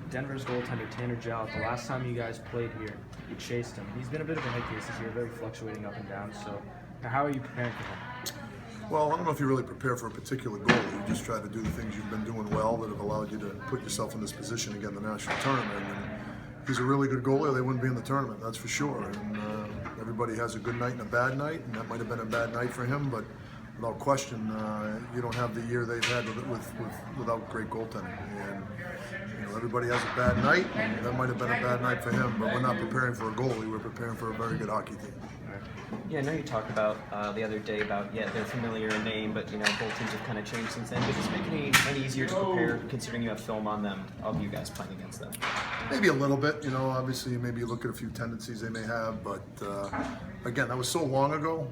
Denver's goaltender Tanner Jowett, the last time you guys played here, you chased him. He's been a bit of a hit case this year, very fluctuating up and down. So how are you preparing for him? Well, I don't know if you really prepare for a particular goal. You just try to do the things you've been doing well that have allowed you to put yourself in this position to get in the national tournament. And he's a really good goalie. They wouldn't be in the tournament, that's for sure. And everybody has a good night and a bad night, and that might have been a bad night for him. But without question, you don't have the year they've had without great goaltending. And everybody has a bad night, and that might have been a bad night for him. But we're not preparing for a goalie. We're preparing for a very good hockey team. Yeah, I know you talked about the other day about, they're familiar in name, but, both teams have kind of changed since then. Does this make it any easier to prepare, considering you have film on them of you guys playing against them? Maybe a little bit, obviously maybe you look at a few tendencies they may have, but again, that was so long ago.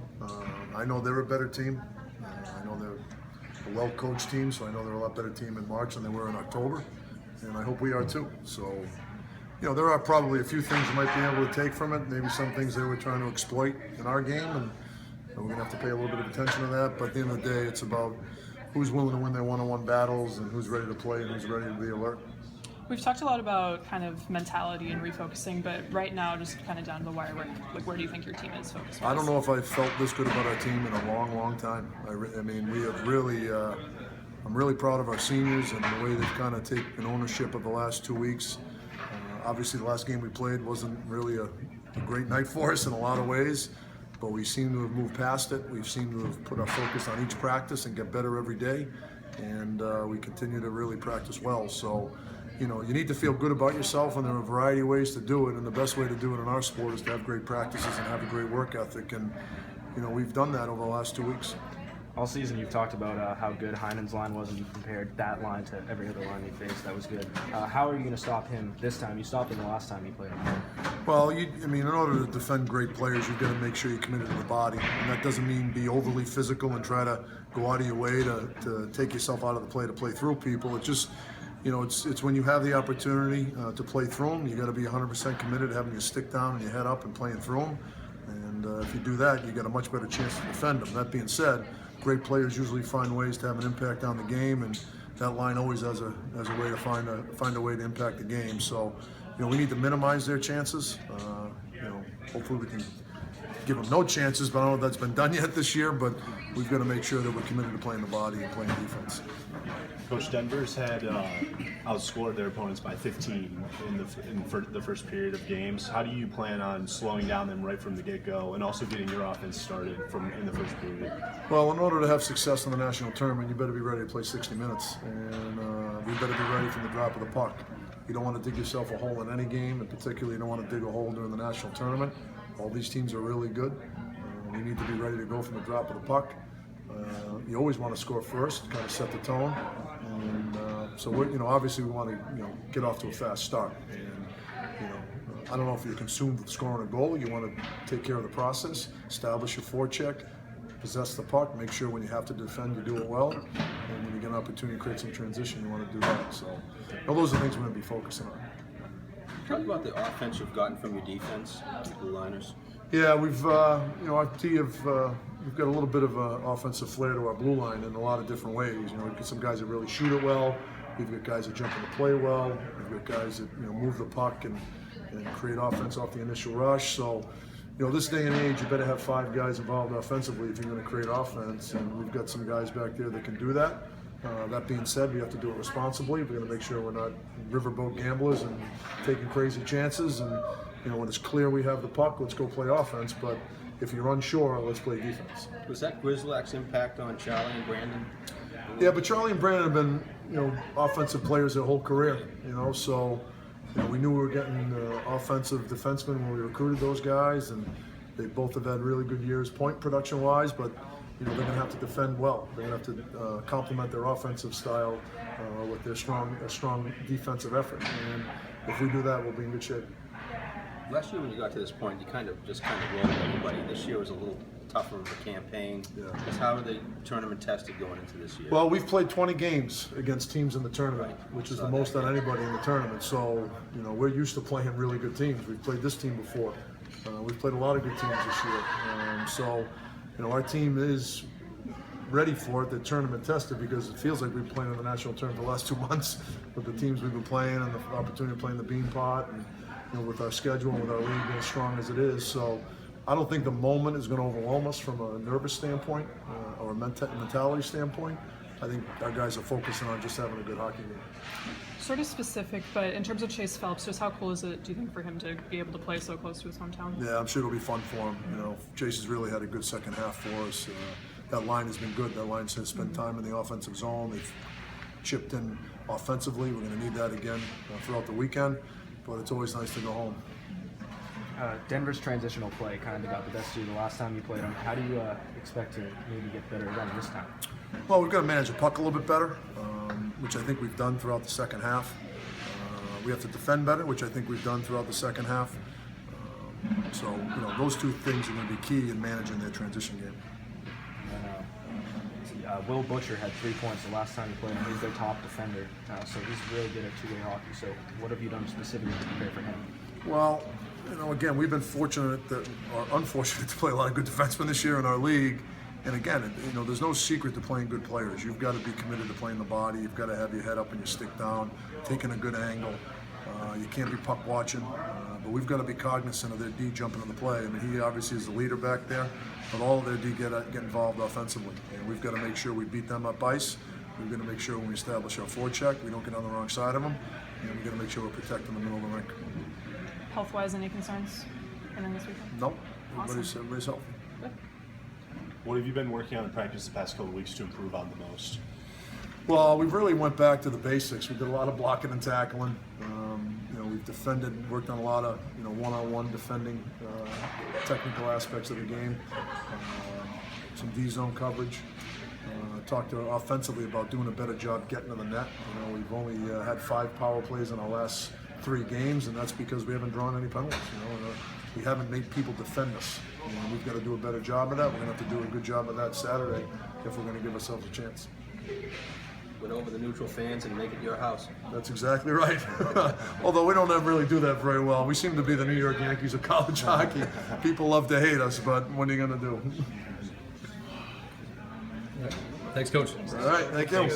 I know they're a better team. I know they're a well-coached team, so I know they're a lot better team in March than they were in October, and I hope we are too. So, there are probably a few things you might be able to take from it, maybe some things they were trying to exploit in our game, and we're going to have to pay a little bit of attention to that. But at the end of the day, it's about who's willing to win their one-on-one battles and who's ready to play and who's ready to be alert. We've talked a lot about kind of mentality and refocusing, but right now, just kind of down to the wire, where do you think your team is focused? I don't know if I've felt this good about our team in a long, long time. I mean, we have really, I'm really proud of our seniors and the way they've kind of taken ownership of the last 2 weeks. Obviously, the last game we played wasn't really a great night for us in a lot of ways, but we seem to have moved past it. We seem to have put our focus on each practice and get better every day, and we continue to really practice well. So, you need to feel good about yourself, and there are a variety of ways to do it, and the best way to do it in our sport is to have great practices and have a great work ethic, and we've done that over the last 2 weeks. All season you've talked about how good Heinen's line was, and you compared that line to every other line he faced. That was good. How are you going to stop him this time? You stopped him the last time you played him. Well, in order to defend great players, you've got to make sure you're committed to the body. And that doesn't mean be overly physical and try to go out of your way to take yourself out of the play to play through people. It's just, it's when you have the opportunity to play through them, you got to be 100% committed to having your stick down and your head up and playing through them. And if you do that, you got a much better chance to defend them. That being said, great players usually find ways to have an impact on the game, and that line always has a way to find a way to impact the game. So, we need to minimize their chances. Hopefully we can give them no chances, but I don't know if that's been done yet this year. But we've got to make sure that we're committed to playing the body and playing defense. Coach, Denver's had outscored their opponents by 15 in the first period of games. How do you plan on slowing down them right from the get-go and also getting your offense started in the first period? Well, in order to have success in the national tournament, you better be ready to play 60 minutes, and we better be ready from the drop of the puck. You don't want to dig yourself a hole in any game, and particularly you don't want to dig a hole during the national tournament. All these teams are really good. We need to be ready to go from the drop of the puck. You always want to score first, kind of set the tone, and so we're, obviously we want to, get off to a fast start. And I don't know if you're consumed with scoring a goal. You want to take care of the process, establish your forecheck, possess the puck, make sure when you have to defend you do it well, and when you get an opportunity to create some transition, you want to do that. So, those are things we're going to be focusing on. Talk about the offense you've gotten from your defense, the blue liners. Yeah, we've our team we've got a little bit of offensive flair to our blue line in a lot of different ways. We've got some guys that really shoot it well. We've got guys that jump in the play well. We've got guys that move the puck and create offense off the initial rush. So, this day and age, you better have 5 guys involved offensively if you're going to create offense. And we've got some guys back there that can do that. That being said, we have to do it responsibly. We're going to make sure we're not riverboat gamblers and taking crazy chances. And when it's clear we have the puck, let's go play offense. But if you're unsure, let's play defense. Was that Grizzlack's impact on Charlie and Brandon? Yeah, but Charlie and Brandon have been, offensive players their whole career. So we knew we were getting offensive defensemen when we recruited those guys, and they both have had really good years point production-wise. But they're going to have to defend well. They're going to have to complement their offensive style with their strong defensive effort. And if we do that, we'll be in good shape. Last year when you got to this point, you kind of rolled everybody. This year was a little tougher of a campaign. Yeah. How are they tournament tested going into this year? Well, we've played 20 games against teams in the tournament, Right. which is the most on anybody in the tournament. So, we're used to playing really good teams. We've played this team before. We've played a lot of good teams this year. So, our team is ready for it. They're tournament tested because it feels like we've been playing in the national tournament the last 2 months with the teams we've been playing and the opportunity to play in the Bean Pot, and with our schedule and with our league being as strong as it is. So I don't think the moment is going to overwhelm us from a nervous standpoint or a mentality standpoint. I think our guys are focusing on just having a good hockey game. Sort of specific, but in terms of Chase Phelps, just how cool is it, do you think, for him to be able to play so close to his hometown? Yeah, I'm sure it'll be fun for him. Chase has really had a good second half for us. That line has been good. That line has spent time in the offensive zone. They've chipped in offensively. We're going to need that again throughout the weekend, but it's always nice to go home. Denver's transitional play kind of got the best of you the last time you played them. How do you expect to maybe get better again this time? Well, we've got to manage the puck a little bit better, which I think we've done throughout the second half. We have to defend better, which I think we've done throughout the second half. So, those two things are going to be key in managing their transition game. Will Butcher had 3 points the last time you played him. He's their top defender, so he's really good at two-way hockey. So what have you done specifically to prepare for him? Well, again, we've been fortunate or unfortunate to play a lot of good defensemen this year in our league. And again, there's no secret to playing good players. You've got to be committed to playing the body. You've got to have your head up and your stick down, taking a good angle. You can't be puck watching, but we've got to be cognizant of their D jumping in the play. I mean, he obviously is the leader back there, but all of their D get involved offensively. And we've got to make sure we beat them up ice. We've got to make sure when we establish our forecheck, we don't get on the wrong side of them. And we've got to make sure we're protecting the middle of the rink. Health-wise, any concerns in this weekend? Nope. Awesome. Everybody's healthy. Good. What have you been working on in practice the past couple of weeks to improve on the most? Well, we really went back to the basics. We did a lot of blocking and tackling. We've defended, worked on a lot of one-on-one defending, technical aspects of the game, some D-zone coverage. Talked offensively about doing a better job getting to the net. We've only had 5 power plays in our last 3 games, and that's because we haven't drawn any penalties. We haven't made people defend us. We've got to do a better job of that. We're going to have to do a good job of that Saturday if we're going to give ourselves a chance. Win over the neutral fans and make it your house. That's exactly right. Although we don't ever really do that very well. We seem to be the New York Yankees of college hockey. People love to hate us, but what are you going to do? Thanks, Coach. All right, thank you.